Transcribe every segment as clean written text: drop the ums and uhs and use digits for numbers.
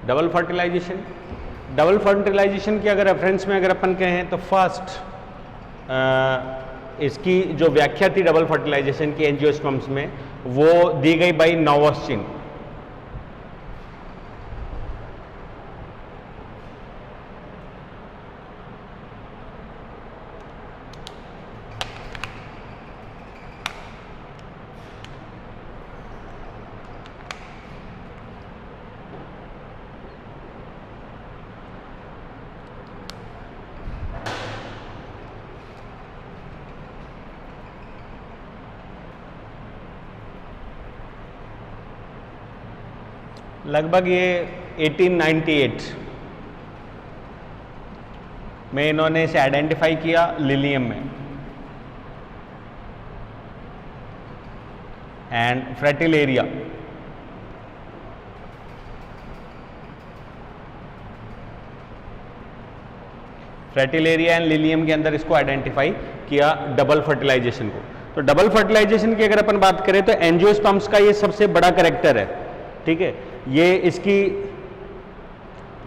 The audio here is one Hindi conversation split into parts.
डबल फर्टिलाइजेशन की अगर रेफरेंस में अगर अपन कहें तो फर्स्ट इसकी जो व्याख्या थी डबल फर्टिलाइजेशन की एंजियोस्पर्म्स में, वो दी गई बाय नोवोस्चिन। लगभग ये 1898 में इन्होंने इसे आइडेंटिफाई किया लिलियम में। एंड फ्रेटिलेरिया, एंड लिलियम के अंदर इसको आइडेंटिफाई किया डबल फर्टिलाइजेशन को। तो डबल फर्टिलाइजेशन की अगर अपन बात करें तो एंजियोस्पर्म्स का ये सबसे बड़ा कैरेक्टर है, ठीक है। ये इसकी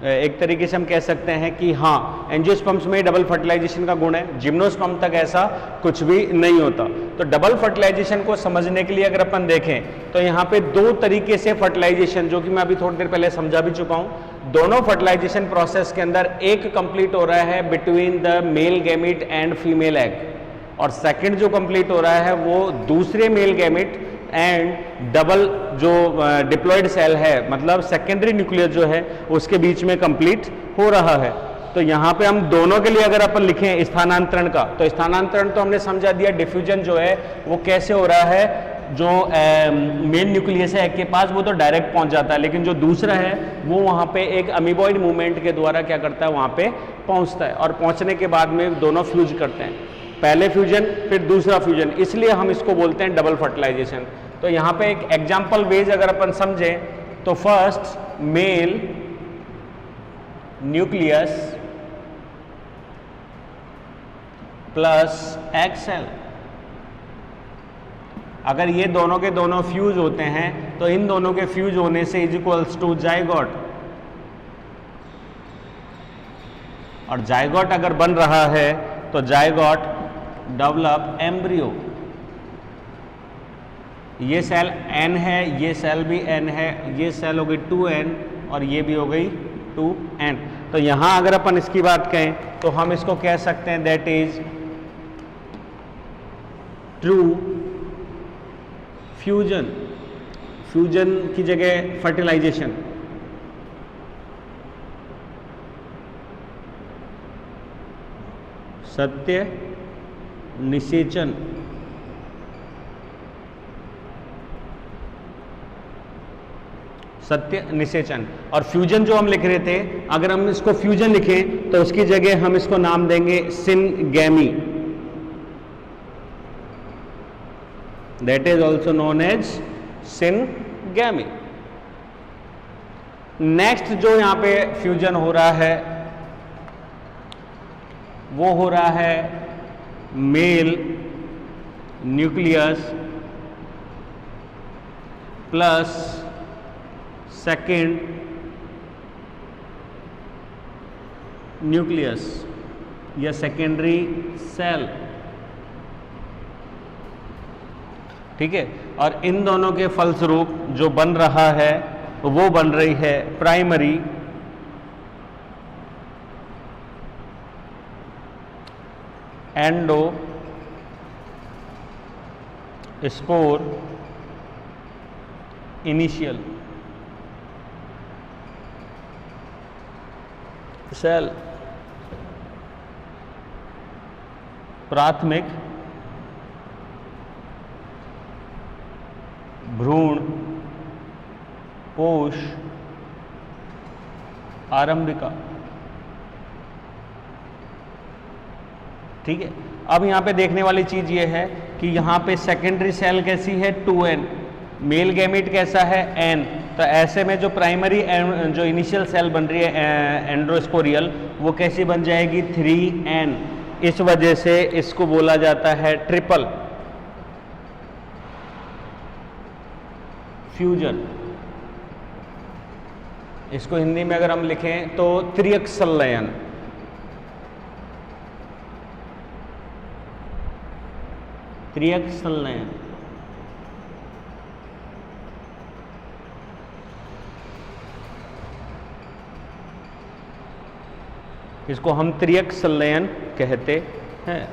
एक तरीके से हम कह सकते हैं कि हाँ, एंजियोस्पर्म्स में डबल फर्टिलाइजेशन का गुण है, जिम्नोस्पर्म तक ऐसा कुछ भी नहीं होता। तो डबल फर्टिलाइजेशन को समझने के लिए अगर अपन देखें तो यहाँ पे दो तरीके से फर्टिलाइजेशन, जो कि मैं अभी थोड़ी देर पहले समझा भी चुका हूँ, दोनों फर्टिलाइजेशन प्रोसेस के अंदर एक कंप्लीट हो रहा है between the male gamete and female egg, और सेकंड जो कंप्लीट हो रहा है वो दूसरे मेल गैमिट एंड डबल जो डिप्लॉयड सेल है, मतलब सेकेंडरी न्यूक्लियस जो है उसके बीच में कंप्लीट हो रहा है। तो यहाँ पे हम दोनों के लिए अगर अपन लिखें स्थानांतरण का, तो स्थानांतरण तो हमने समझा दिया, डिफ्यूजन जो है वो कैसे हो रहा है, जो मेन न्यूक्लियस है के पास वो तो डायरेक्ट पहुंच जाता है, लेकिन जो दूसरा है वो वहाँ पे एक अमीबॉइड मूवमेंट के द्वारा क्या करता है, वहाँ पे पहुँचता है, और पहुँचने के बाद में दोनों फ्यूज करते हैं, पहले फ्यूजन फिर दूसरा फ्यूजन, इसलिए हम इसको बोलते हैं डबल फर्टिलाइजेशन। तो यहाँ पे एक एग्जाम्पल बेस अगर अपन समझें तो first male nucleus plus egg cell, अगर ये दोनों के दोनों फ्यूज होते हैं तो इन दोनों के फ्यूज होने से इज इक्वल्स टू जाइगोट, और जाइगोट अगर बन रहा है तो जाइगोट डेवलप एम्ब्रियो। ये सेल n है, ये सेल भी n है, ये सेल हो गई 2n और ये भी हो गई 2n। तो यहां अगर अपन इसकी बात कहें तो हम इसको कह सकते हैं that is true fusion, fusion की जगह फर्टिलाइजेशन। सत्य निषेचन, सत्य निषेचन। और फ्यूजन जो हम लिख रहे थे, अगर हम इसको फ्यूजन लिखें तो उसकी जगह हम इसको नाम देंगे syngamy, that is also known as syngamy. Next जो यहां पे फ्यूजन हो रहा है वो हो रहा है mail nucleus plus second nucleus या सेकेंडरी सेल, ठीक है। और इन दोनों के फलस्वरूप जो बन रहा है वो बन रही है primary endosperm initial cell, प्राथमिक भ्रूण कोश आरंभिका, ठीक है। अब यहाँ पे देखने वाली चीज ये है कि यहाँ पे सेकेंडरी सेल कैसी है 2n, मेल गैमेट कैसा है n, तो ऐसे में जो प्राइमरी जो इनिशियल सेल बन रही है एंड्रोस्पोरियल वो कैसी बन जाएगी 3n। इस वजह से इसको बोला जाता है ट्रिपल फ्यूजन। इसको हिंदी में अगर हम लिखें तो त्रियक संलयन। त्रियक संलयन इसको हम त्रियक संलयन कहते हैं।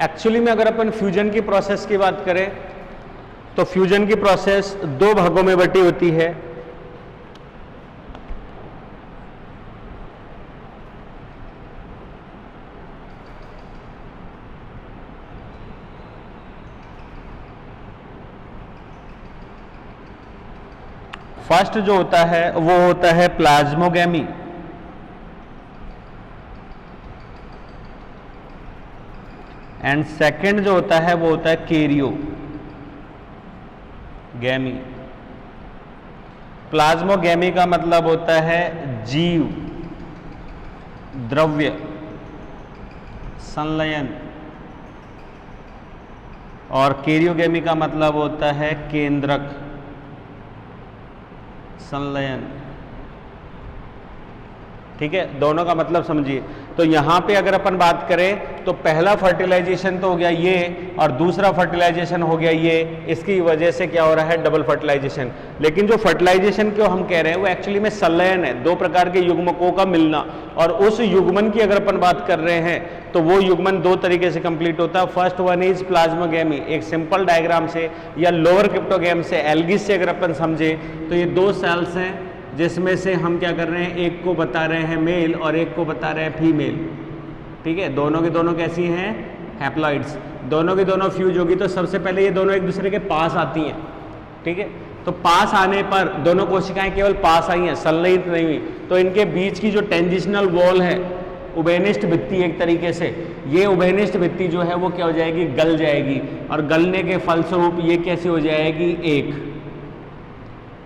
एक्चुअली में अगर अपन फ्यूजन की प्रोसेस की बात करें तो फ्यूजन की प्रोसेस दो भागों में बटी होती है। फर्स्ट जो होता है वो होता है प्लाज्मोगेमी, एंड सेकंड जो होता है वो होता है कैरियोगेमी। प्लाज्मोगेमी का मतलब होता है जीव द्रव्य संलयन, और कैरियोगेमी का मतलब होता है केंद्रक संलयन। ठीक है, दोनों का मतलब समझिए। तो यहां पे अगर अपन बात करें तो पहला फर्टिलाइजेशन तो हो गया ये, और दूसरा फर्टिलाइजेशन हो गया ये। इसकी वजह से क्या हो रहा है, डबल फर्टिलाइजेशन। लेकिन जो फर्टिलाइजेशन क्यों हम कह रहे हैं वो एक्चुअली में संलयन है, दो प्रकार के युग्मकों का मिलना। और उस युग्मन की अगर अपन बात कर रहे हैं तो वो युग्मन दो तरीके से कंप्लीट होता है। First one is plasmogamy. एक सिंपल डायग्राम से या लोअर क्रिप्टोगेम से, एल्गिस से अगर अपन समझे तो ये दो सेल्स हैं जिसमें से हम क्या कर रहे हैं, एक को बता रहे हैं मेल और एक को बता रहे हैं फीमेल। ठीक है, दोनों की दोनों कैसी हैं, हैप्लॉइड्स। दोनों की दोनों फ्यूज होगी तो सबसे पहले ये दोनों एक दूसरे के पास आती हैं। ठीक है, तो पास आने पर दोनों कोशिकाएं केवल पास आई हैं, संलयित नहीं हुई। तो इनके बीच की जो टेंजिशनल वॉल है, उभयनिष्ठ भित्ति एक तरीके से, ये उभयनिष्ठ भित्ति जो है वो क्या हो जाएगी, गल जाएगी। और गलने के फलस्वरूप ये कैसे हो जाएगी, एक।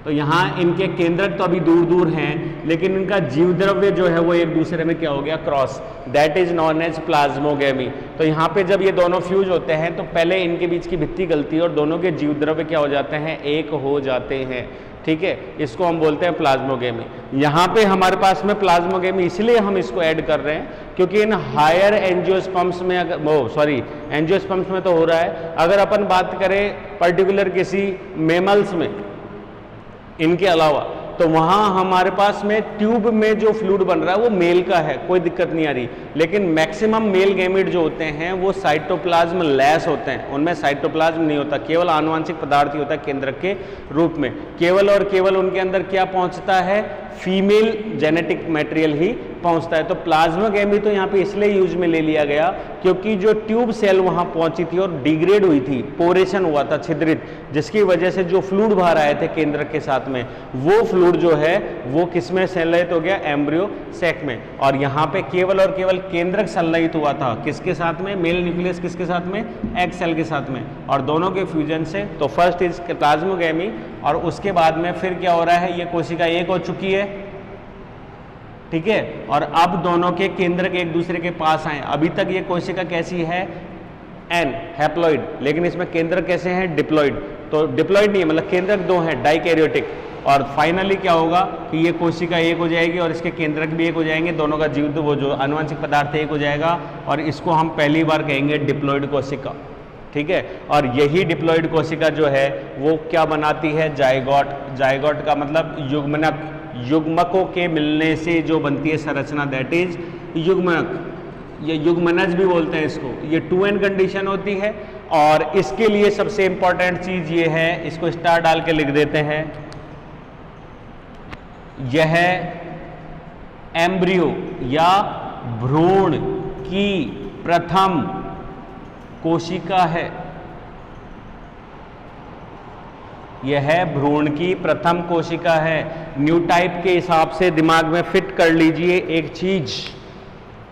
तो यहाँ इनके केंद्रक तो अभी दूर दूर हैं, लेकिन इनका जीव द्रव्य जो है वो एक दूसरे में क्या हो गया, cross. That is known as plasmogamy. तो यहाँ पे जब ये दोनों फ्यूज होते हैं तो पहले इनके बीच की भित्ति गलती है और दोनों के जीव द्रव्य क्या हो जाते हैं, एक हो जाते हैं। ठीक है, इसको हम बोलते हैं प्लाज्मोगेमी। यहाँ पे हमारे पास में प्लाज्मोगेमी इसलिए हम इसको ऐड कर रहे हैं क्योंकि इन हायर एंजियोस्पर्म्स में एंजियोस्पर्म्स में तो हो रहा है। अगर अपन बात करें पर्टिकुलर किसी मेमल्स में इनके अलावा, तो वहां हमारे पास में ट्यूब में जो फ्लूइड बन रहा है वो मेल का है, कोई दिक्कत नहीं आ रही। लेकिन मैक्सिमम मेल गैमेट जो होते हैं वो साइटोप्लाज्म लेस होते हैं, उनमें साइटोप्लाज्म नहीं होता, केवल आनुवंशिक पदार्थ ही होता है केंद्रक के रूप में। केवल और केवल उनके अंदर क्या पहुंचता है, फीमेल जेनेटिक मटेरियल ही पहुंचता है। तो प्लाज्मोगेमी तो यहाँ पे इसलिए यूज में ले लिया गया क्योंकि जो ट्यूब सेल वहां पहुंची थी और डिग्रेड हुई थी, पोरेशन हुआ था, छिद्रित, जिसकी वजह से जो फ्लूइड बाहर आए थे केंद्रक के साथ में, वो फ्लूइड जो है वो किसमें संलयित हो गया, एम्ब्रियो सैक में। और यहाँ पे केवल और केवल केंद्रक संलयित हुआ था, किसके साथ में, मेल न्यूक्लियस किसके साथ में, एग सेल के साथ में, और दोनों के फ्यूजन से। तो फर्स्ट इज प्लाज्मोगेमी, और उसके बाद में फिर क्या हो रहा है, ये कोशिका एक हो चुकी है। ठीक है, और अब दोनों के केंद्रक एक दूसरे के पास आए। अभी तक ये कोशिका कैसी है, एन हैप्लॉइड, लेकिन इसमें केंद्रक कैसे हैं, डिप्लॉइड। तो डिप्लॉइड नहीं है, मतलब केंद्रक दो हैं, डाइकैरियोटिक। और फाइनली क्या होगा कि ये कोशिका एक हो जाएगी और इसके केंद्रक भी एक हो जाएंगे, दोनों का जीव वो जो आनुवंशिक पदार्थ एक हो जाएगा, और इसको हम पहली बार कहेंगे डिप्लॉइड कोशिका। ठीक है, और यही डिप्लॉइड कोशिका जो है वो क्या बनाती है, जाइगोट। जाइगोट का मतलब युग्मनक, युग्मकों के मिलने से जो बनती है संरचना, दैट इज युग्मनक। ये युग्मनज भी बोलते हैं इसको। ये 2n कंडीशन होती है, और इसके लिए सबसे इंपॉर्टेंट चीज ये है, इसको स्टार डाल के लिख देते हैं, यह एम्ब्रियो या भ्रूण की प्रथम कोशिका है। यह भ्रूण की प्रथम कोशिका है। न्यू टाइप के हिसाब से दिमाग में फिट कर लीजिए एक चीज,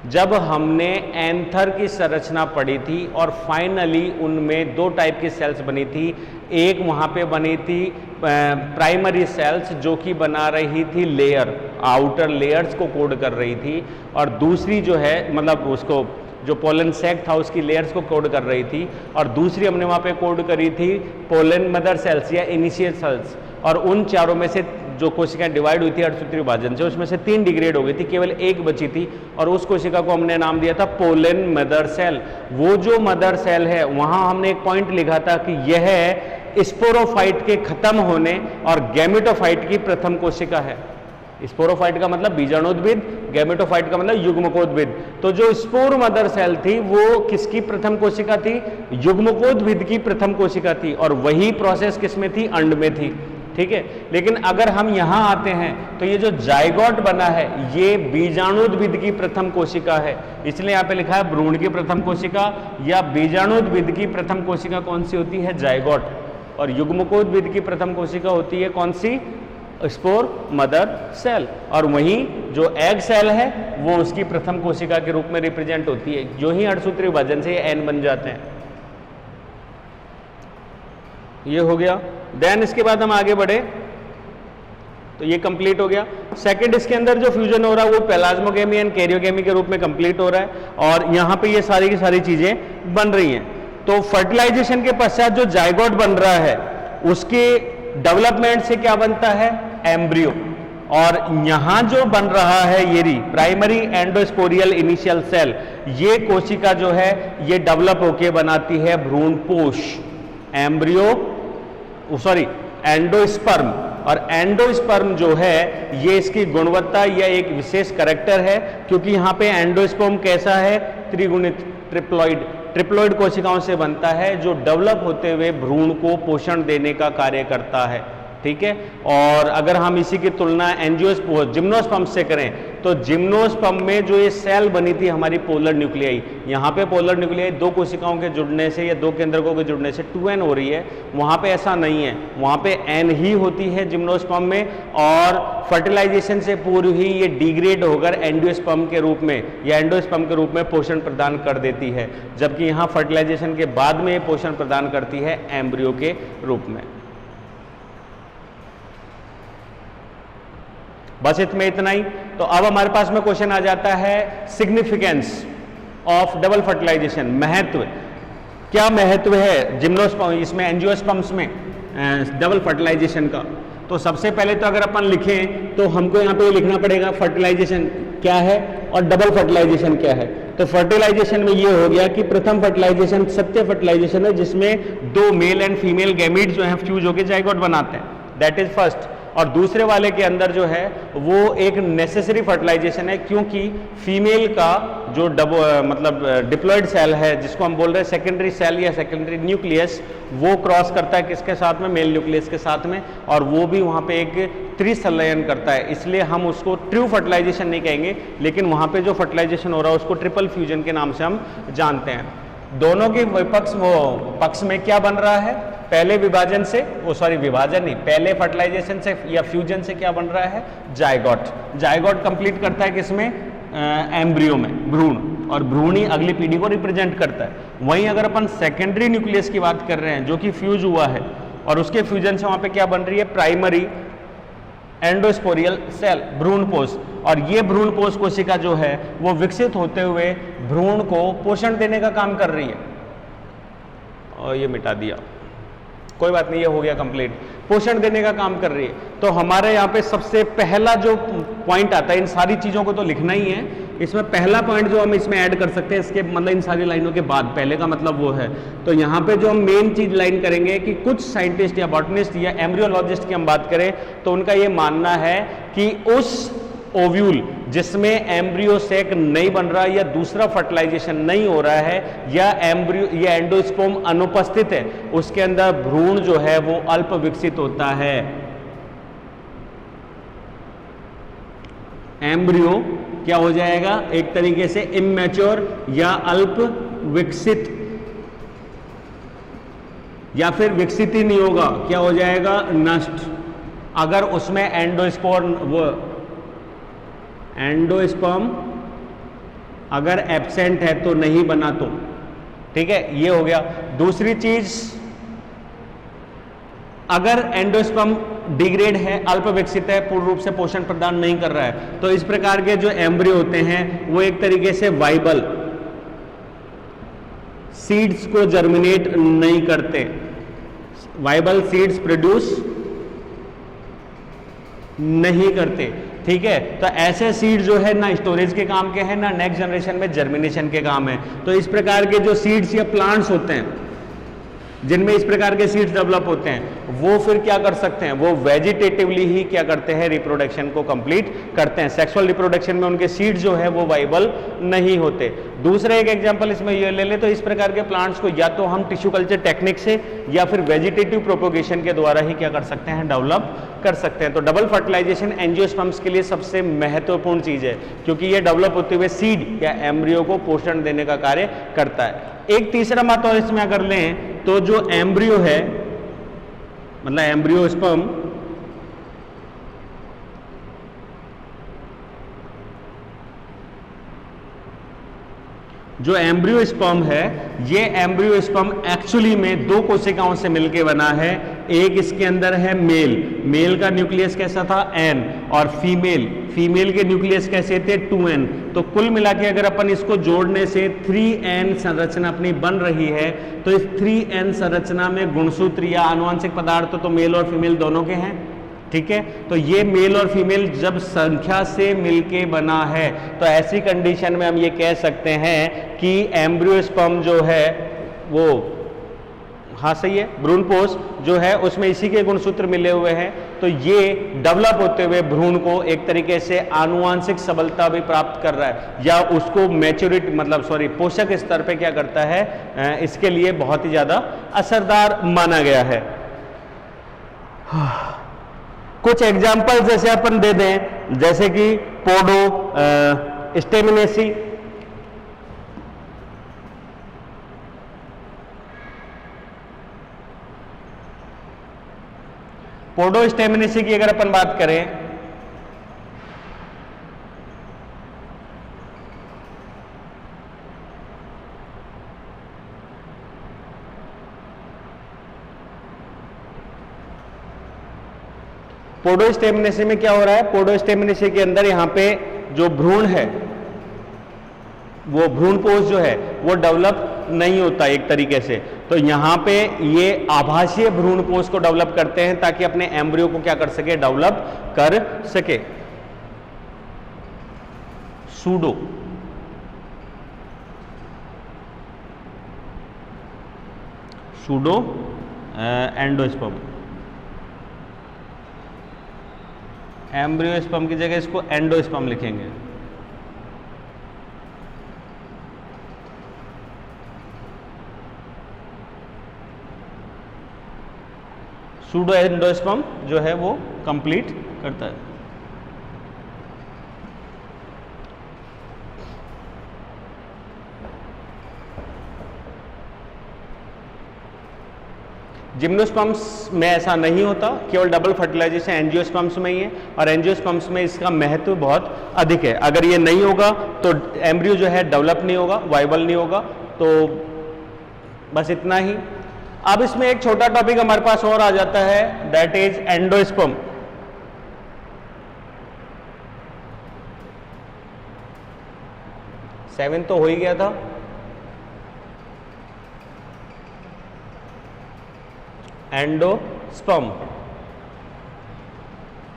जब हमने एंथर की संरचना पढ़ी थी और फाइनली उनमें दो टाइप की सेल्स बनी थी। एक वहां पे बनी थी प्राइमरी सेल्स जो कि बना रही थी लेयर, आउटर लेयर्स को कोड कर रही थी, और दूसरी जो है मतलब उसको जो पोलन सैक था उसकी लेयर्स को कोड कर रही थी, और दूसरी हमने वहाँ पे कोड करी थी पोलन मदर सेल्स या इनिशियल सेल्स। और उन चारों में से जो कोशिकाएं डिवाइड हुई थी अर्धसूत्री विभाजन से, उसमें से 3 डिग्रेड हो गई थी, केवल एक बची थी, और उस कोशिका को हमने नाम दिया था पोलन मदर सेल। वो जो मदर सेल है वहाँ हमने एक पॉइंट लिखा था कि यह स्पोरोफाइट के खत्म होने और गैमेटोफाइट की प्रथम कोशिका है। स्पोरोफाइट का मतलब बीजाणुद्भिद, गैमेटोफाइट का मतलब युग्मकोद्भिद। तो जो स्पोर मदर सेल थी वो किसकी प्रथम कोशिका थी? युग्मकोद्भिद की प्रथम कोशिका थी, और वही प्रोसेस किसमें थी? अंड में थी। ठीक है, लेकिन अगर हम यहां आते हैं तो ये जो जायगोट बना है ये बीजाणुद्भिद की प्रथम कोशिका है, इसलिए यहां पे लिखा है भ्रूण की प्रथम कोशिका या बीजाणुद्भिद की प्रथम कोशिका कौन सी होती है? जायगोट। और युग्मकोद्भिद की प्रथम कोशिका होती है कौन सी? Spore mother cell. और वहीं जो एग सेल है वो उसकी प्रथम कोशिका के रूप में रिप्रेजेंट होती है। जो ही अर्धसूत्री विभाजन से ये एन बन जाते हैं। ये हो गया। देन इसके बाद हम आगे बढ़े तो ये कंप्लीट हो गया। सेकंड, इसके अंदर जो फ्यूजन हो रहा है वो प्लाज्मोगेमी एंड कैरियोगेमी के रूप में कंप्लीट हो रहा है, और यहाँ पे ये सारी की सारी चीजें बन रही हैं। तो फर्टिलाइजेशन के पश्चात जो जायगोट बन रहा है उसके डेवलपमेंट से क्या बनता है? एम्ब्रियो। और यहां जो बन रहा है ये प्राइमरी एंडोस्पोरियल इनिशियल सेल, ये कोशिका जो है ये डेवलप होके बनाती है भ्रूणपोष, एम्ब्रियो सॉरी एंडोस्पर्म। और एंडोस्पर्म जो है ये इसकी गुणवत्ता या एक विशेष कैरेक्टर है, क्योंकि यहाँ पे एंडोस्पर्म कैसा है? त्रिगुणित, ट्रिप्लॉइड कोशिकाओं से बनता है, जो डेवलप होते हुए भ्रूण को पोषण देने का कार्य करता है। ठीक है, और अगर हम इसी की तुलना जिम्नोस्पर्म से करें तो जिम्नोस्पर्म में जो ये सेल बनी थी हमारी पोलर न्यूक्लियाई, यहाँ पे पोलर न्यूक्लियाई 2 कोशिकाओं के जुड़ने से या 2 केंद्रकों के जुड़ने से 2n हो रही है, वहाँ पे ऐसा नहीं है, वहाँ पे n ही होती है जिम्नोस्पर्म में, और फर्टिलाइजेशन से पूर्व ही ये डिग्रेड होकर एंडोस्पर्म के रूप में या एंडोस्पर्म के रूप में पोषण प्रदान कर देती है, जबकि यहाँ फर्टिलाइजेशन के बाद में ये पोषण प्रदान करती है एम्ब्रियो के रूप में। बस इसमें इतना ही। तो अब हमारे पास में क्वेश्चन आ जाता है सिग्निफिकेंस ऑफ डबल फर्टिलाइजेशन, महत्व। क्या महत्व है जिम्नोस्पर्म इसमें एंजियोस्पर्म्स में डबल फर्टिलाइजेशन का? तो सबसे पहले तो अगर अपन लिखें तो हमको यहाँ पे लिखना पड़ेगा फर्टिलाइजेशन क्या है और डबल फर्टिलाइजेशन क्या है। तो फर्टिलाइजेशन में ये हो गया कि प्रथम फर्टिलाइजेशन सत्य फर्टिलाइजेशन है, जिसमें 2 मेल एंड फीमेल गैमीट जो है फ्यूज होकर जाइगोट बनाते हैं, दैट इज फर्स्ट। और दूसरे वाले के अंदर जो है वो एक नेसेसरी फर्टिलाइजेशन है, क्योंकि फीमेल का जो मतलब डिप्लॉयड सेल है जिसको हम बोल रहे हैं सेकेंडरी सेल या सेकेंडरी न्यूक्लियस, वो क्रॉस करता है किसके साथ में? मेल न्यूक्लियस के साथ में, और वो भी वहाँ पे एक त्रिसंलयन करता है, इसलिए हम उसको ट्रू फर्टिलाइजेशन नहीं कहेंगे, लेकिन वहाँ पे जो फर्टिलाइजेशन हो रहा है उसको ट्रिपल फ्यूजन के नाम से हम जानते हैं। दोनों के पक्ष में क्या बन रहा है? पहले विभाजन से विभाजन नहीं, पहले फर्टिलाइजेशन से या फ्यूजन से क्या बन रहा है? जायगोट। जायगोट कंप्लीट करता है किसमें? एम्ब्रियो में, भ्रूण, और भ्रूण ही अगली पीढ़ी को रिप्रेजेंट करता है। वहीं अगर अपन सेकेंडरी न्यूक्लियस की बात कर रहे हैं जो कि फ्यूज हुआ है, और उसके फ्यूजन से वहां पे क्या बन रही है? प्राइमरी एंडोस्पोरियल सेल, भ्रूणपोष। और ये भ्रूणपोष कोशिका जो है वो विकसित होते हुए भ्रूण को पोषण देने का काम कर रही है। और ये मिटा दिया, कोई बात नहीं, ये हो गया कंप्लीट, पोषण देने का काम कर रही है। तो हमारे यहाँ पे सबसे पहला जो पॉइंट आता है, इन सारी चीजों को तो लिखना ही है, इसमें पहला पॉइंट जो हम इसमें ऐड कर सकते हैं इसके मतलब इन सारी लाइनों के बाद, पहले का मतलब वो है। तो यहाँ पे जो हम मेन चीज लाइन करेंगे कि कुछ साइंटिस्ट या बॉटनिस्ट या एम्ब्रियोलॉजिस्ट की हम बात करें तो उनका ये मानना है कि उस ओव्यूल जिसमें एम्ब्रियो सैक नहीं बन रहा या दूसरा फर्टिलाइजेशन नहीं हो रहा है या एम्ब्रियो या एंडोस्पर्म अनुपस्थित है, उसके अंदर भ्रूण जो है वो अल्प विकसित होता है। एम्ब्रियो क्या हो जाएगा? एक तरीके से इमैच्योर या अल्प विकसित, या फिर विकसित ही नहीं होगा, क्या हो जाएगा? नष्ट। अगर उसमें एंडोस्पर्म अगर एब्सेंट है तो नहीं बना तो, ठीक है, ये हो गया। दूसरी चीज, अगर एंडोस्पर्म डिग्रेड है, अल्प विकसित है, पूर्ण रूप से पोषण प्रदान नहीं कर रहा है। तो इस प्रकार के जो एम्ब्रियो होते हैं वो एक तरीके से वाइबल सीड्स को जर्मिनेट नहीं करते, वाइबल सीड्स प्रोड्यूस नहीं करते। ठीक है, तो ऐसे सीड जो है ना स्टोरेज के काम के हैं, ना नेक्स्ट जनरेशन में जर्मिनेशन के काम है। तो इस प्रकार के जो सीड्स या प्लांट्स होते हैं जिनमें इस प्रकार के सीड्स डेवलप होते हैं, वो फिर क्या कर सकते हैं, वो वेजिटेटिवली ही क्या करते हैं, रिप्रोडक्शन को कंप्लीट करते हैं। सेक्सुअल रिप्रोडक्शन में उनके सीड्स जो है वो वाइबल नहीं होते। दूसरा एक एग्जांपल इसमें ये ले ले तो इस प्रकार के प्लांट्स को या तो हम टिश्यू कल्चर टेक्निक से या फिर वेजिटेटिव प्रोपोगेशन के द्वारा ही क्या कर सकते हैं, डेवलप कर सकते हैं। तो डबल फर्टिलाइजेशन एंजियोस्पर्म्स के लिए सबसे महत्वपूर्ण चीज है, क्योंकि ये डेवलप होते हुए सीड या एम्ब्रियो को पोषण देने का कार्य करता है। एक तीसरा बात और इसमें अगर लें तो जो एम्ब्रियो है, मतलब एम्ब्रियोस्पर्म, जो एम्ब्रियोस्पर्म है, ये एम्ब्रियोस्पर्म एक्चुअली में दो कोशिकाओं से मिलकर बना है। एक इसके अंदर है मेल का न्यूक्लियस कैसा था, एन, और फीमेल के न्यूक्लियस कैसे थे, 2n। तो कुल मिला के अगर अपन इसको जोड़ने से 3n संरचना अपनी बन रही है। तो इस 3n संरचना में गुणसूत्र या आनुवंशिक पदार्थ तो मेल और फीमेल दोनों के हैं। ठीक है, तो ये मेल और फीमेल जब संख्या से मिलके बना है तो ऐसी कंडीशन में हम ये कह सकते हैं कि एम्ब्रियोस्पर्म जो है वो, हाँ सही है, भ्रूणपोष जो है उसमें इसी के गुणसूत्र मिले हुए हैं। तो ये डेवलप होते हुए भ्रूण को एक तरीके से आनुवंशिक सबलता भी प्राप्त कर रहा है, या उसको मैच्योरिटी मतलब पोषक स्तर पे क्या करता है, इसके लिए बहुत ही ज्यादा असरदार माना गया है। कुछ एग्जाम्पल जैसे अपन दे दें, जैसे कि पोडो स्टेमिनेसी, पोडो स्टेमिनेसी की अगर अपन बात करें पोडोस्टेमिनेसी में क्या हो रहा है, पोडोस्टेमिनेसी के अंदर यहाँ पे जो भ्रूण है, वो भ्रूणपोष जो है वो डेवलप नहीं होता एक तरीके से। तो यहाँ पे ये आभासीय भ्रूणपोष को डेवलप करते हैं ताकि अपने एम्ब्रियो को क्या कर सके, डेवलप कर सके। सूडो एंडोस्पर्म, एम्ब्रियोस्पर्म की जगह इसको एंडोस्पर्म लिखेंगे। सूडो एंडोस्पर्म जो है वो कंप्लीट करता है। जिम्नोस्पर्म्स में ऐसा नहीं होता, केवल डबल फर्टिलाइजेशन एंजियोस्पर्म्स में ही है, और एंजियोस्पर्म्स में इसका महत्व बहुत अधिक है। अगर ये नहीं होगा तो एम्ब्रियो जो है डेवलप नहीं होगा, वाइबल नहीं होगा। तो बस इतना ही। अब इसमें एक छोटा टॉपिक हमारे पास और आ जाता है, दैट इज एंडोस्पर्म। सेवन तो हो ही गया था। एंडोस्पर्म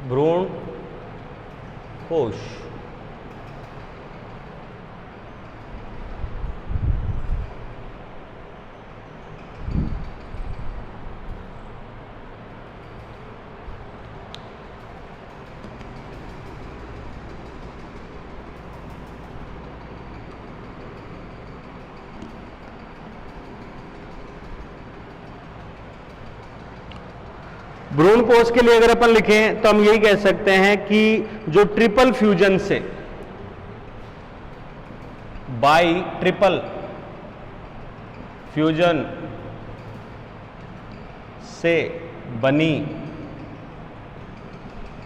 भ्रूण कोश। भ्रूणपोष के लिए अगर अपन लिखें तो हम यही कह सकते हैं कि जो ट्रिपल फ्यूजन से, बाई ट्रिपल फ्यूजन से बनी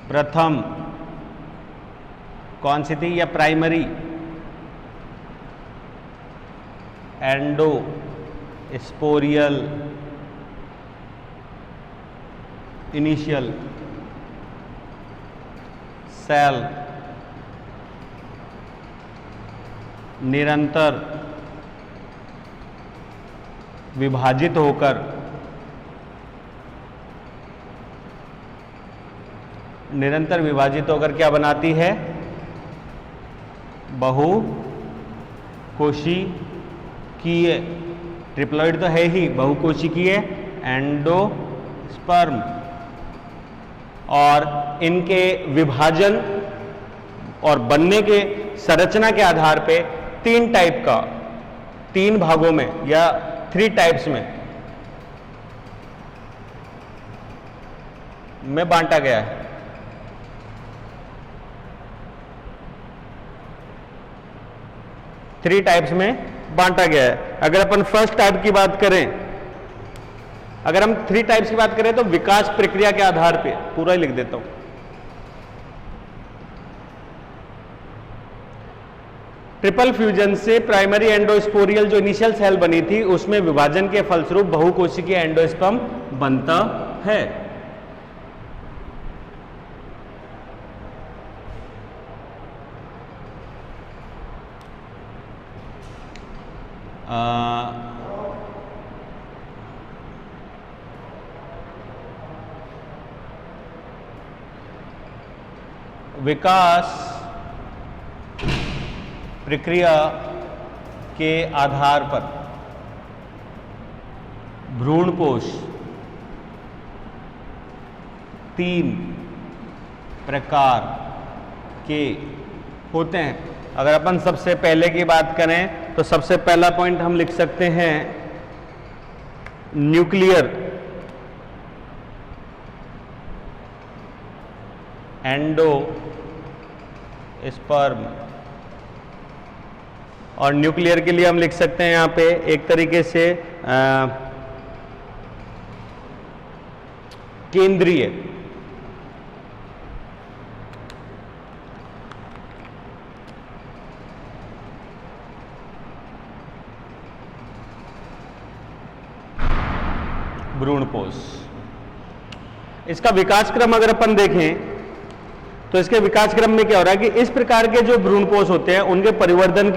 प्रथम कौन सी थी, या प्राइमरी एंडोस्पोरियल इनिशियल सेल निरंतर विभाजित होकर क्या बनाती है? बहुकोशिकीय। ट्रिप्लॉइड तो है ही, बहुकोशिकीय एंडोस्पर्म। और इनके विभाजन और बनने के संरचना के आधार पे 3 टाइप का, 3 भागों में या 3 टाइप्स में बांटा गया है। थ्री टाइप्स में बांटा गया है। अगर अपन फर्स्ट टाइप की बात करें, अगर हम 3 टाइप्स की बात करें तो विकास प्रक्रिया के आधार पे, पूरा ही लिख देता हूं। ट्रिपल फ्यूजन से प्राइमरी एंडोस्पोरियल जो इनिशियल सेल बनी थी उसमें विभाजन के फलस्वरूप बहुकोशिकीय एंडोस्पर्म बनता है। विकास प्रक्रिया के आधार पर भ्रूणपोष 3 प्रकार के होते हैं। अगर अपन सबसे पहले की बात करें तो सबसे पहला पॉइंट हम लिख सकते हैं न्यूक्लियर एंडोस्पर्म। और न्यूक्लियर के लिए हम लिख सकते हैं यहां पे एक तरीके से केंद्रीय। भ्रूणपोष। इसका विकास क्रम अगर अपन देखें तो इसके विकास क्रम में क्या हो रहा है कि इस प्रकार के जो भ्रूणपोष होते हैं उनके परिवर्धन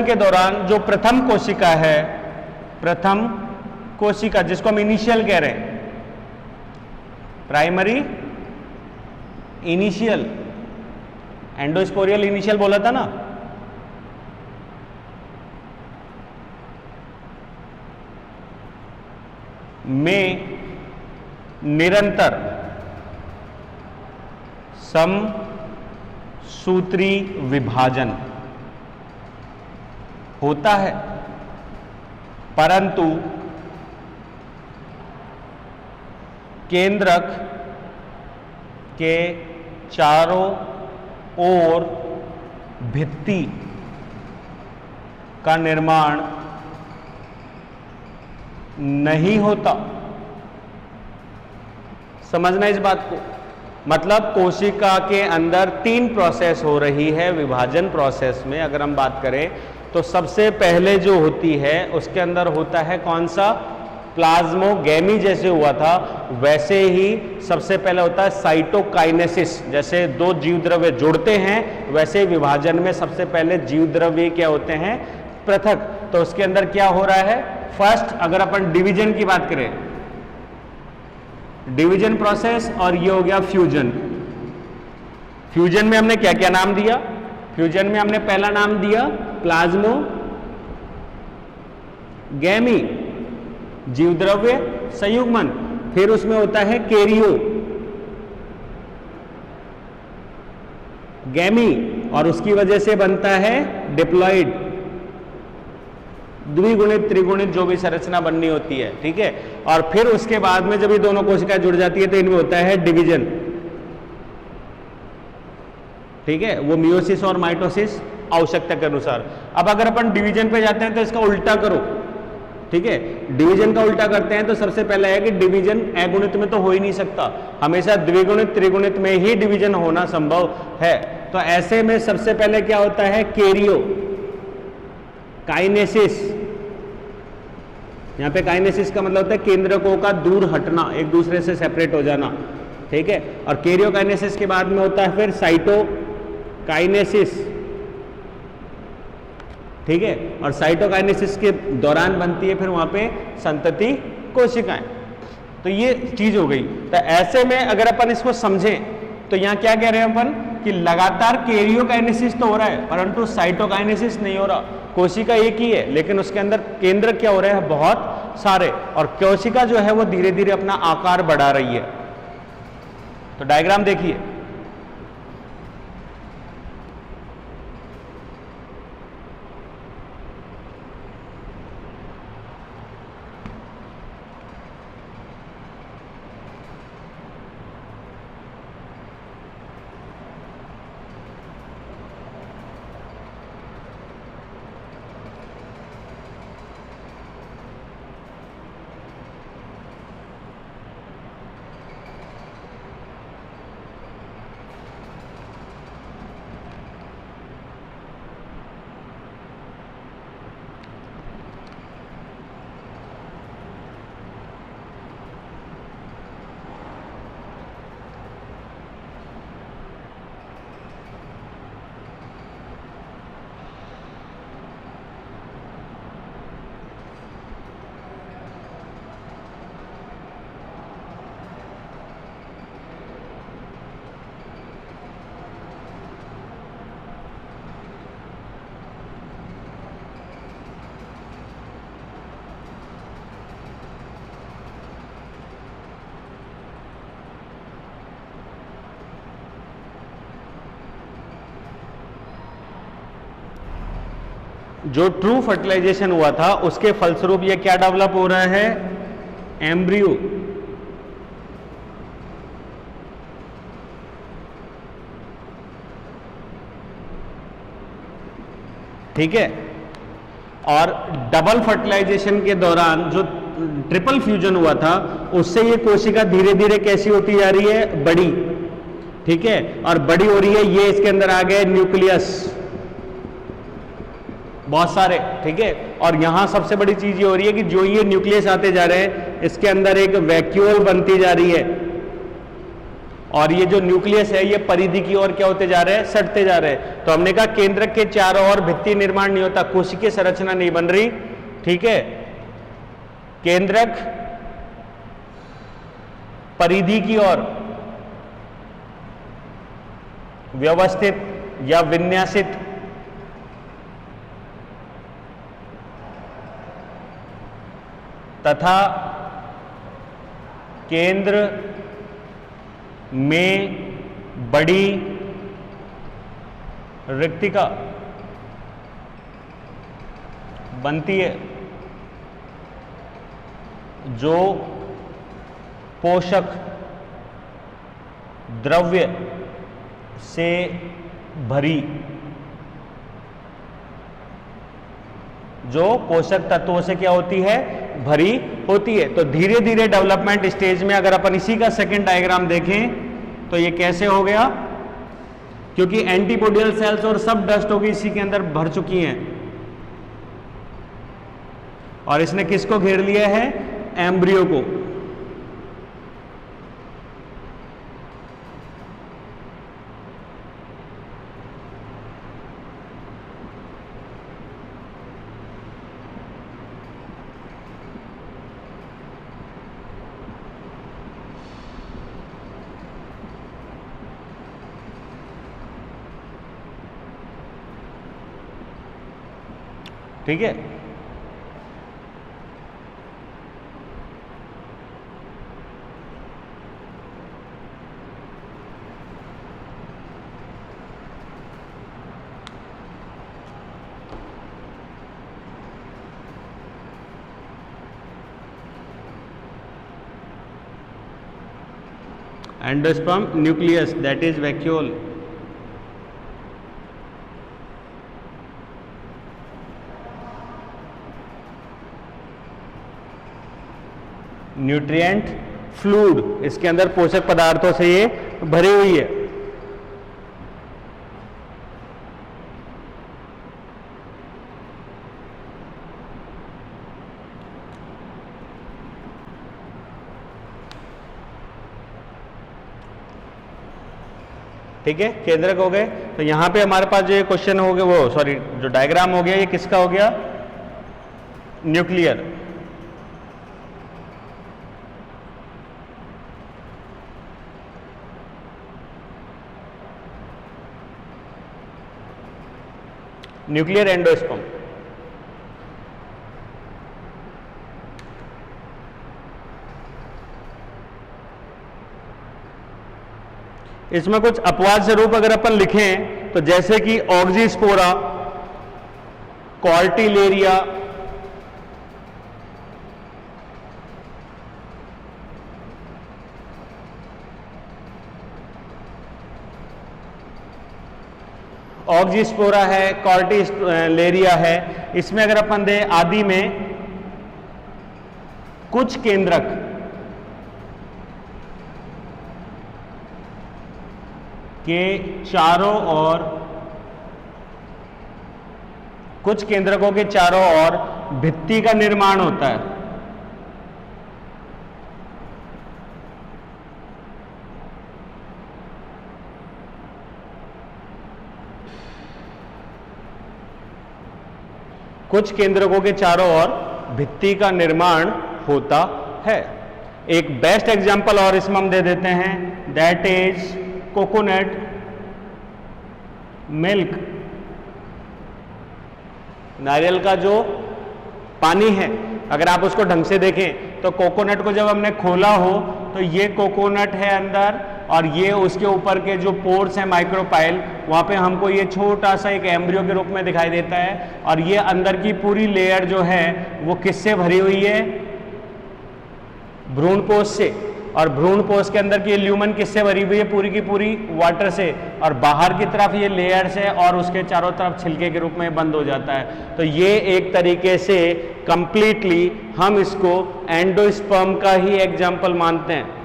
के दौरान जो प्रथम कोशिका है, प्रथम कोशिका जिसको हम इनिशियल कह रहे हैं, प्राइमरी इनिशियल, एंडोस्पोरियल इनिशियल बोला था ना, में निरंतर समसूत्री विभाजन होता है, परंतु केंद्रक के चारों ओर भित्ति का निर्माण नहीं होता। समझना इस बात को, मतलब कोशिका के अंदर 3 प्रोसेस हो रही है विभाजन प्रोसेस में। अगर हम बात करें तो सबसे पहले जो होती है उसके अंदर होता है कौन सा, प्लाज्मोगेमी। जैसे हुआ था वैसे ही सबसे पहले होता है साइटोकाइनेसिस। जैसे 2 जीव द्रव्य जुड़ते हैं वैसे विभाजन में सबसे पहले जीव द्रव्य क्या होते हैं, पृथक। तो उसके अंदर क्या हो रहा है, फर्स्ट अगर अपन डिवीजन की बात करें, डिवीजन प्रोसेस, और ये हो गया फ्यूजन। फ्यूजन में हमने क्या क्या नाम दिया, फ्यूजन में हमने पहला नाम दिया प्लाज्मोगेमी, जीव द्रव्य संयुग्मन। फिर उसमें होता है कैरियोगेमी और उसकी वजह से बनता है डिप्लॉइड, द्विगुणित त्रिगुणित जो भी संरचना बननी होती है, ठीक है। और फिर उसके बाद में जब ये दोनों कोशिकाएं जुड़ जाती है तो इनमें होता है डिवीजन, ठीक है। वो मियोसिस और माइटोसिस आवश्यकता के अनुसार। अब अगर अपन डिवीजन पे जाते हैं तो इसका उल्टा करो, ठीक है। डिवीजन का उल्टा करते हैं तो सबसे पहला है कि डिवीजन अगुणित में तो हो ही नहीं सकता, हमेशा द्विगुणित त्रिगुणित में ही डिवीजन होना संभव है। तो ऐसे में सबसे पहले क्या होता है, कैरियो काइनेसिस। यहां पे काइनेसिस का मतलब होता है केंद्रकों का दूर हटना, एक दूसरे से सेपरेट हो जाना, ठीक है। और कैरियोकाइनेसिस के बाद में होता है फिर साइटोकाइनेसिस, ठीक है। और साइटोकाइनेसिस के दौरान बनती है फिर वहां पे संतति कोशिकाएं। तो ये चीज हो गई। तो ऐसे में अगर अपन इसको समझें तो यहां क्या कह रहे हैं अपन कि लगातार कैरियोकाइनेसिस तो हो रहा है परंतु साइटोकाइनेसिस नहीं हो रहा। कोशिका एक ही है लेकिन उसके अंदर केंद्र क्या हो रहे हैं, बहुत सारे, और कोशिका जो है वो धीरे धीरे अपना आकार बढ़ा रही है। तो डायग्राम देखिए, जो ट्रू फर्टिलाइजेशन हुआ था उसके फलस्वरूप ये क्या डेवलप हो रहा है, एम्ब्रियो। ठीक है। और डबल फर्टिलाइजेशन के दौरान जो ट्रिपल फ्यूजन हुआ था उससे ये कोशिका धीरे धीरे कैसी होती जा रही है, बड़ी। ठीक है। और बड़ी हो रही है, ये इसके अंदर आ गए न्यूक्लियस, बहुत सारे। ठीक है। और यहां सबसे बड़ी चीज ये हो रही है कि जो ये न्यूक्लियस आते जा रहे हैं इसके अंदर एक वैक्यूल बनती जा रही है और ये जो न्यूक्लियस है ये परिधि की ओर क्या होते जा रहे हैं, सटते जा रहे हैं। तो हमने कहा केंद्रक के चारों ओर भित्ति निर्माण नहीं होता, कोशिकीय संरचना नहीं बन रही। ठीक है। केंद्रक परिधि की ओर व्यवस्थित या विन्यासित तथा केंद्र में बड़ी रिक्तिका बनती है जो पोषक द्रव्य से भरी, जो पोषक तत्वों से क्या होती है, भरी होती है। तो धीरे धीरे डेवलपमेंट स्टेज में अगर अपन इसी का सेकंड डायग्राम देखें तो ये कैसे हो गया, क्योंकि एंटीपोडियल सेल्स और सब डस्ट होगी इसी के अंदर भर चुकी हैं और इसने किसको घेर लिया है, एम्ब्रियो को। ठीक है। Endosperm nucleus, that is vacuole. Nutrient fluid, इसके अंदर पोषक पदार्थों से ये भरी हुई है। ठीक है, केंद्रक हो गए। तो यहां पे हमारे पास जो ये क्वेश्चन हो गया, वो सॉरी जो डायग्राम हो गया, ये किसका हो गया? न्यूक्लियर। Nuclear endosperm. इसमें कुछ अपवाद स्वरूप अगर अपन लिखें तो जैसे कि ऑक्सीस्पोरा, कॉर्टिलेरिया, ऑक्सीस्पोरा है, कॉर्टिलेरिया है, इसमें अगर अपन दे आदि में कुछ केंद्रक के चारों ओर, कुछ केंद्रकों के चारों ओर भित्ति का निर्माण होता है। कुछ केंद्रकों के चारों ओर भित्ति का निर्माण होता है। एक बेस्ट एग्जांपल और इसमें हम दे देते हैं, दैट इज कोकोनट मिल्क। नारियल का जो पानी है, अगर आप उसको ढंग से देखें तो कोकोनट को जब हमने खोला हो तो ये कोकोनट है अंदर, और ये उसके ऊपर के जो पोर्स हैं माइक्रोपाइल, वहां पे हमको ये छोटा सा एक एम्ब्रियो के रूप में दिखाई देता है। और ये अंदर की पूरी लेयर जो है वो किससे भरी हुई है? भ्रूणपोष से। और भ्रूणपोष के अंदर की ल्यूमन किससे भरी हुई है? पूरी की पूरी वाटर से। और बाहर की तरफ ये लेयर्स है और उसके चारों तरफ छिलके के रूप में बंद हो जाता है। तो ये एक तरीके से कंप्लीटली हम इसको एंडोस्पर्म का ही एग्जाम्पल मानते हैं।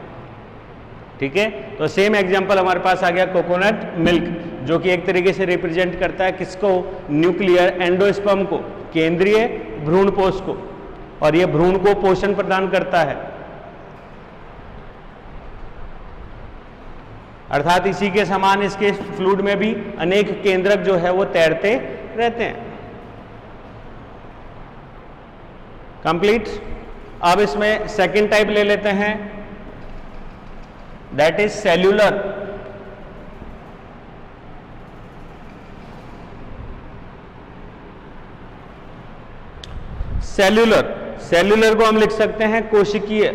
ठीक है, तो सेम एग्जाम्पल हमारे पास आ गया कोकोनट मिल्क, जो कि एक तरीके से रिप्रेजेंट करता है किसको? न्यूक्लियर एंडोस्पर्म को, केंद्रीय भ्रूणपोष को। और ये भ्रूण को पोषण प्रदान करता है। अर्थात इसी के समान इसके फ्लूइड में भी अनेक केंद्रक जो है वो तैरते रहते हैं। कंप्लीट। अब इसमें सेकंड टाइप ले लेते हैं, that is cellular. Cellular, cellular को हम लिख सकते हैं कोशिकीय।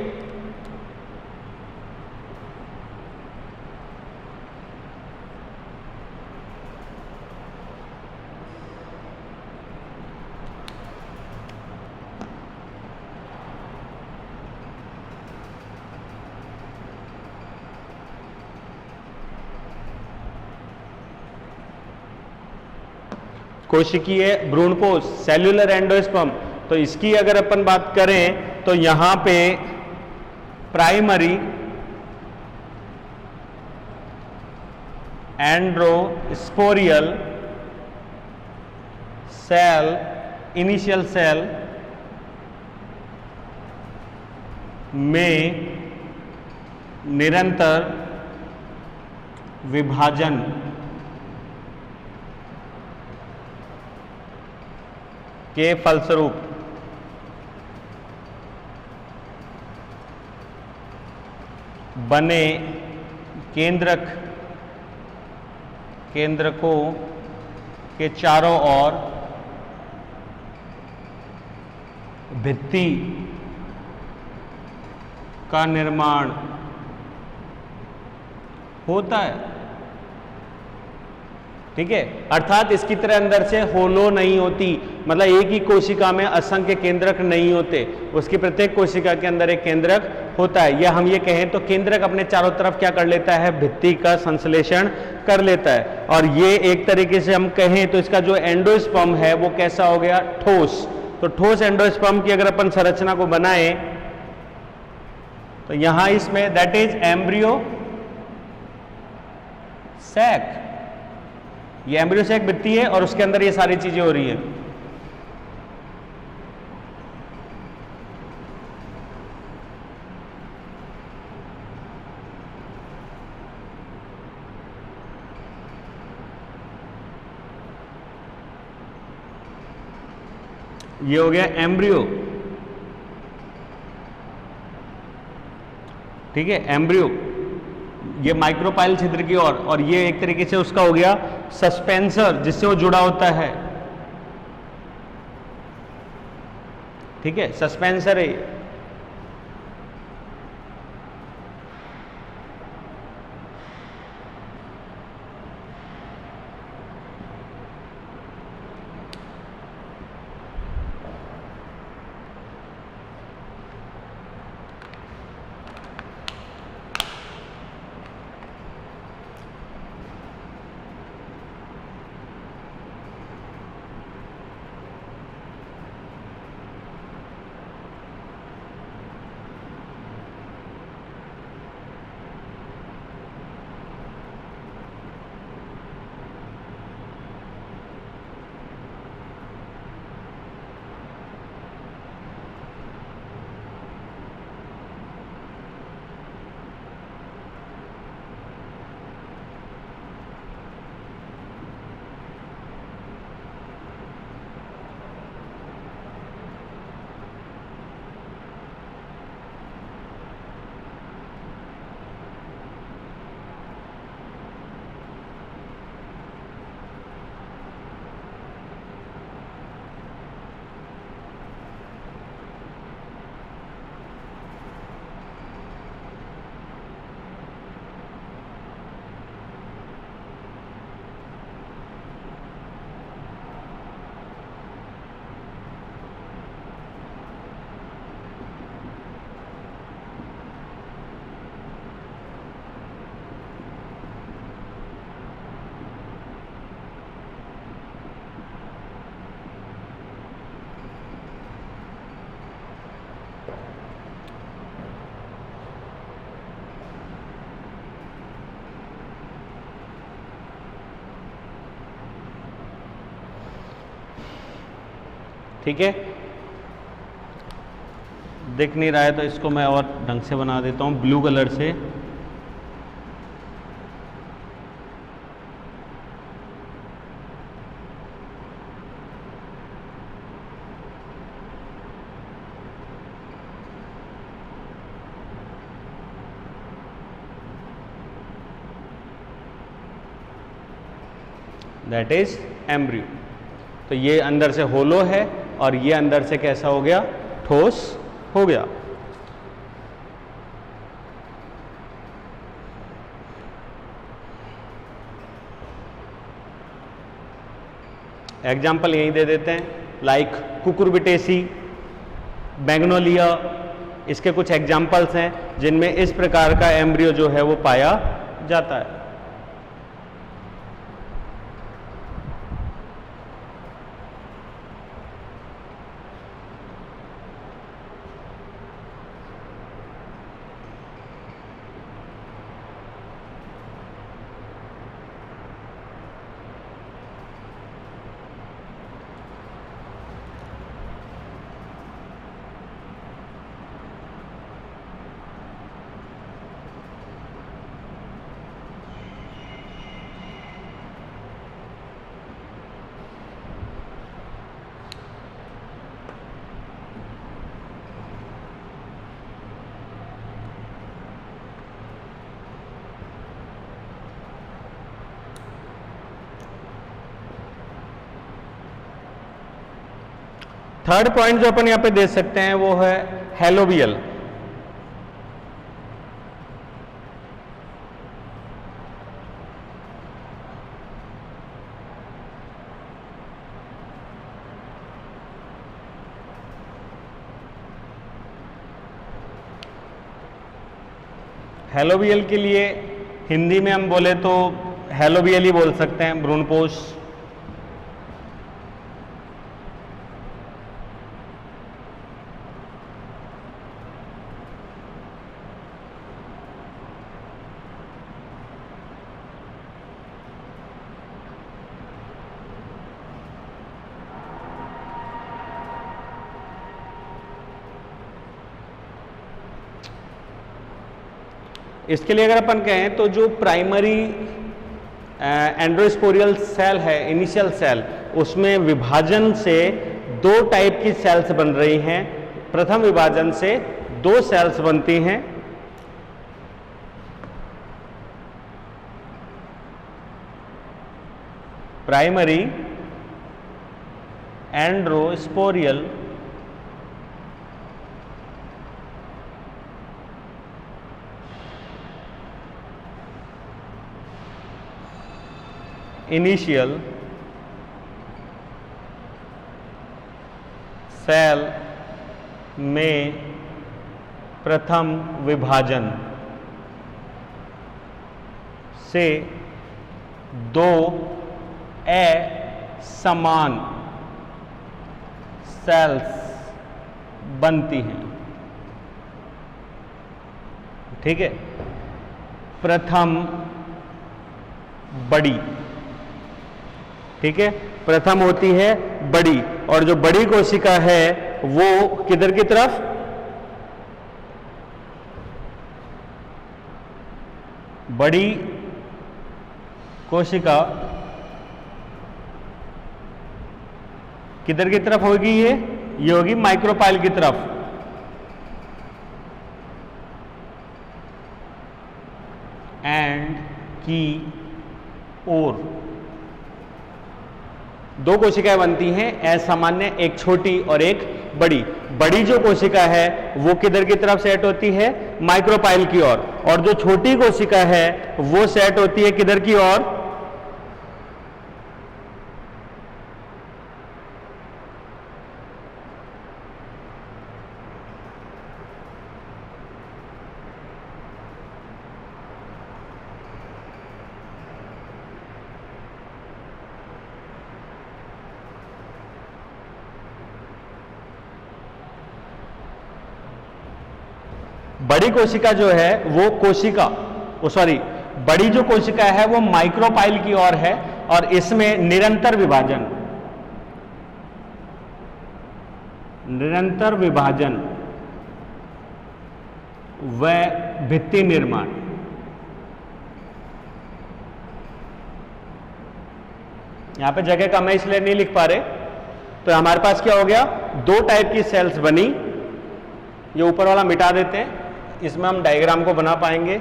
कोशिकीय भ्रूणपोष, सेल्यूलर एंडोस्पर्म। तो इसकी अगर अपन बात करें तो यहां पे प्राइमरी एंड्रोस्पोरियल सेल, इनिशियल सेल में निरंतर विभाजन के फलस्वरूप बने केंद्रकों के चारों ओर भित्ति का निर्माण होता है। ठीक है, अर्थात इसकी तरह अंदर से होलो नहीं होती, मतलब एक ही कोशिका में असंख्य केंद्रक नहीं होते, उसकी प्रत्येक कोशिका के अंदर एक केंद्रक होता है। या हम ये कहें तो केंद्रक अपने चारों तरफ क्या कर लेता है? भित्ति का संश्लेषण कर लेता है। और ये एक तरीके से हम कहें तो इसका जो एंडोस्पर्म है वो कैसा हो गया? ठोस। तो ठोस एंडोस्पर्म की अगर अपन संरचना को बनाए तो यहां इसमें दैट इज एम्ब्रियो सैक, ये एम्ब्रियो सैक भित्ति है और उसके अंदर ये सारी चीजें हो रही है। ये हो गया एम्ब्रियो, ठीक है, एम्ब्रियो, ये माइक्रोपाइल छिद्र की ओर, और ये एक तरीके से उसका हो गया सस्पेंसर जिससे वो जुड़ा होता है, ठीक है, सस्पेंसर है। ठीक है, दिख नहीं रहा है तो इसको मैं और ढंग से बना देता हूं ब्लू कलर से। That is embryo. तो ये अंदर से होलो है और ये अंदर से कैसा हो गया, ठोस हो गया। एग्जाम्पल यही दे देते हैं, लाइक कुकुरबिटेसी, मैग्नोलिया, इसके कुछ एग्जाम्पल्स हैं जिनमें इस प्रकार का एम्ब्रियो जो है वो पाया जाता है। थर्ड पॉइंट जो अपन यहां पे दे सकते हैं वो है हेलोबियल। हेलोबियल के लिए हिंदी में हम बोले तो हेलोबियल ही बोल सकते हैं, भ्रूणपोष। इसके लिए अगर अपन कहें तो जो प्राइमरी एंड्रोस्पोरियल सेल है, इनिशियल सेल, उसमें विभाजन से दो टाइप की सेल्स बन रही हैं। प्रथम विभाजन से दो सेल्स बनती हैं, प्राइमरी एंड्रोस्पोरियल इनिशियल सेल में प्रथम विभाजन से दो असमान सेल्स बनती हैं। ठीक है, प्रथम बड़ी, ठीक है, प्रथम होती है बड़ी, और जो बड़ी कोशिका है वो किधर की तरफ, बड़ी कोशिका किधर की तरफ होगी, ये होगी माइक्रोपाइल की तरफ। एंड की ओर दो कोशिकाएं बनती हैं असामान्य, एक छोटी और एक बड़ी। बड़ी जो कोशिका है वो किधर की तरफ सेट होती है, माइक्रोपाइल की ओर, और जो छोटी कोशिका है वो सेट होती है किधर की ओर, बड़ी कोशिका जो है वो कोशिका बड़ी जो कोशिका है वो माइक्रोपाइल की ओर है, और इसमें निरंतर विभाजन व भित्ति निर्माण, यहां पे जगह कम है इसलिए नहीं लिख पा रहे। तो हमारे पास क्या हो गया, दो टाइप की सेल्स बनी। ये ऊपर वाला मिटा देते हैं, इसमें हम डायग्राम को बना पाएंगे।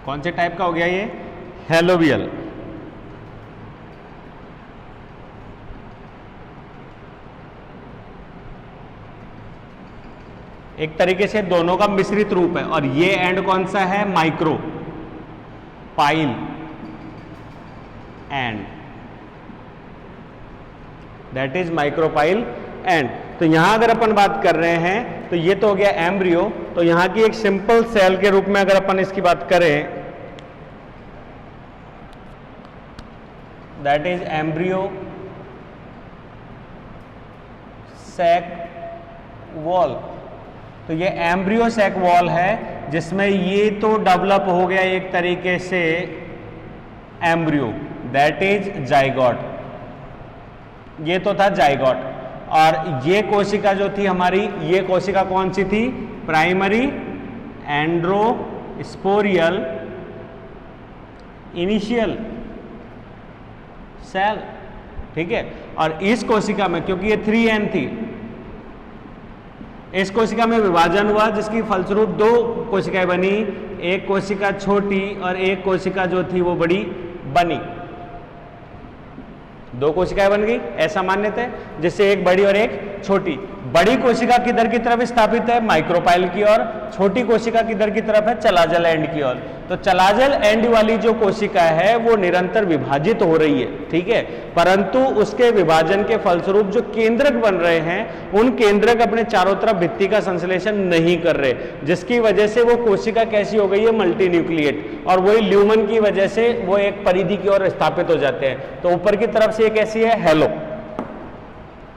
कौन से टाइप का हो गया ये, हेलोबियल। एक तरीके से दोनों का मिश्रित रूप है, और ये एंड कौन सा है, micro pile, and, that is micropyle and. तो यहां अगर अपन बात कर रहे हैं तो ये तो हो गया एम्ब्रियो। तो यहां की एक सिंपल सेल के रूप में अगर अपन इसकी बात करें, that is embryo sac wall. तो ये एम्ब्रियो सैक वॉल है जिसमें ये तो डेवलप हो गया एक तरीके से एम्ब्रियो, दैट इज जाइगोट। ये तो था जाइगोट। और ये कोशिका जो थी हमारी, ये कोशिका कौन सी थी? प्राइमरी एंड्रोस्पोरियल इनिशियल सेल, ठीक है। और इस कोशिका में, क्योंकि ये 3n थी, इस कोशिका में विभाजन हुआ जिसकी फलस्वरूप दो कोशिकाएं बनी, एक कोशिका छोटी और एक कोशिका जो थी वो बड़ी बनी। दो कोशिकाएं बन गई, ऐसा मान्यता है, जिससे एक बड़ी और एक छोटी। बड़ी कोशिका किधर की तरफ स्थापित है? माइक्रोपाइल की ओर। छोटी कोशिका किधर की तरफ है? चलाजल एंड की ओर। तो चलाजल एंड वाली जो कोशिका है वो निरंतर विभाजित हो रही है, ठीक है, परंतु उसके विभाजन के फलस्वरूप जो केंद्रक बन रहे हैं, उन केंद्रक अपने चारों तरफ भित्ति का संश्लेषण नहीं कर रहे, जिसकी वजह से वो कोशिका कैसी हो गई है? Multi nucleate. और वही ल्यूमन की वजह से वो एक परिधि की ओर स्थापित हो जाते हैं। तो ऊपर की तरफ से कैसी है? हेलो,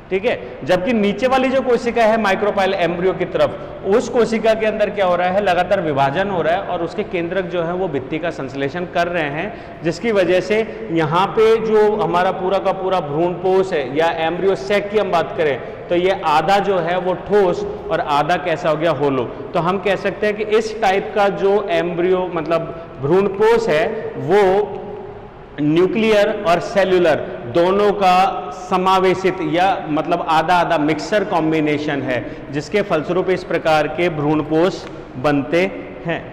ठीक है। जबकि नीचे वाली जो कोशिका है माइक्रोपाइल एम्ब्रियो की तरफ, उस कोशिका के अंदर क्या हो रहा है? लगातार विभाजन हो रहा है और उसके केंद्रक जो है वो भित्ति का संश्लेषण कर रहे हैं, जिसकी वजह से यहाँ पे जो हमारा पूरा का पूरा भ्रूणपोष है या एम्ब्रियो सैक की हम बात करें तो ये आधा जो है वो ठोस और आधा कैसा हो गया? होलो। तो हम कह सकते हैं कि इस टाइप का जो एम्ब्रियो मतलब भ्रूणपोष है वो न्यूक्लियर और सेल्यूलर दोनों का समावेशित या मतलब आधा आधा मिक्सर कॉम्बिनेशन है, जिसके फलस्वरूप इस प्रकार के भ्रूणपोष बनते हैं।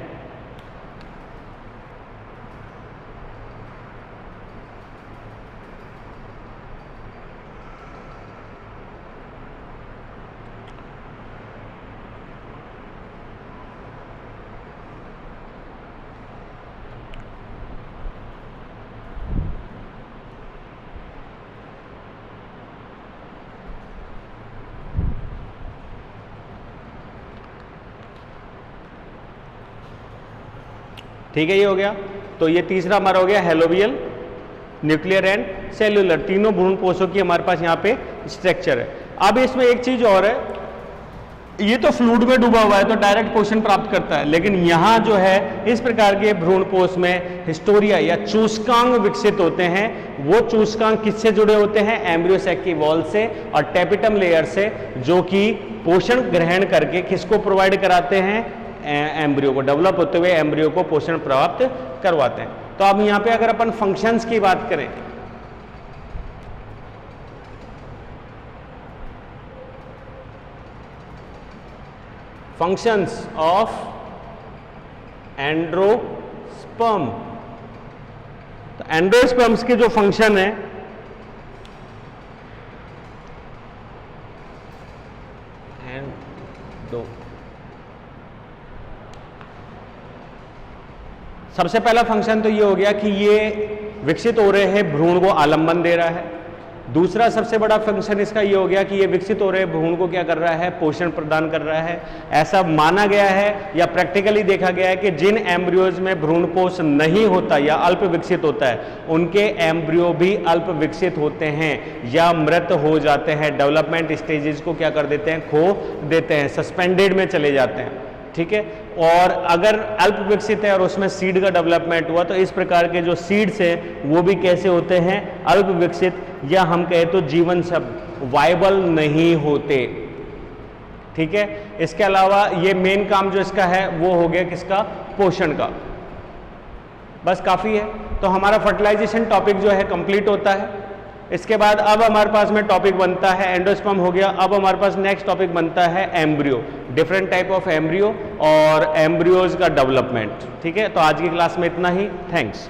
ठीक है, ये हो गया। तो ये तीसरा हमारा हो गया हेलोबियल, न्यूक्लियर एंड सेल्यूलर, तीनों भ्रूणपोषों की हमारे पास यहाँ पे स्ट्रक्चर है। अब इसमें एक चीज और है, ये तो फ्लूइड में डूबा हुआ है तो डायरेक्ट पोषण प्राप्त करता है, लेकिन यहाँ जो है इस प्रकार के भ्रूणपोष में हिस्टोरिया या चूस्कांग विकसित होते हैं। वो चूस्कांग किससे जुड़े होते हैं? एम्ब्रियो सैक की वॉल से और टेपिटम लेयर से, जो कि पोषण ग्रहण करके किसको प्रोवाइड कराते हैं? एम्ब्रियो को, डेवलप होते हुए एम्ब्रियो को पोषण प्राप्त करवाते हैं। तो अब यहां पे अगर अपन फंक्शंस की बात करें, फंक्शंस ऑफ एंड्रोस्पर्म, तो एंड्रोस्पर्म्स के जो फंक्शन है सबसे पहला फंक्शन तो ये हो गया कि ये विकसित हो रहे हैं, भ्रूण को आलंबन दे रहा है। दूसरा सबसे बड़ा फंक्शन इसका ये हो गया कि ये विकसित हो रहे भ्रूण को क्या कर रहा है? पोषण प्रदान कर रहा है। ऐसा माना गया है या प्रैक्टिकली देखा गया है कि जिन एम्ब्रियोज में भ्रूणपोष नहीं होता या अल्प विकसित होता है, उनके एम्ब्रियो भी अल्प विकसित होते हैं या मृत हो जाते हैं, डेवलपमेंट स्टेजेस को क्या कर देते हैं? खो देते हैं, सस्पेंडेड में चले जाते हैं, ठीक है। और अगर अल्प विकसित है और उसमें सीड का डेवलपमेंट हुआ तो इस प्रकार के जो सीड्स है वो भी कैसे होते हैं? अल्प विकसित, या हम कहें तो जीवन शब्द वायबल नहीं होते, ठीक है। इसके अलावा ये मेन काम जो इसका है वो हो गया किसका? पोषण का। बस काफी है। तो हमारा फर्टिलाइजेशन टॉपिक जो है कंप्लीट होता है। इसके बाद अब हमारे पास में टॉपिक बनता है एंडोस्पर्म हो गया। अब हमारे पास नेक्स्ट टॉपिक बनता है embryo, different type of embryo और एम्ब्रियोज का डेवलपमेंट, ठीक है। तो आज की क्लास में इतना ही, थैंक्स।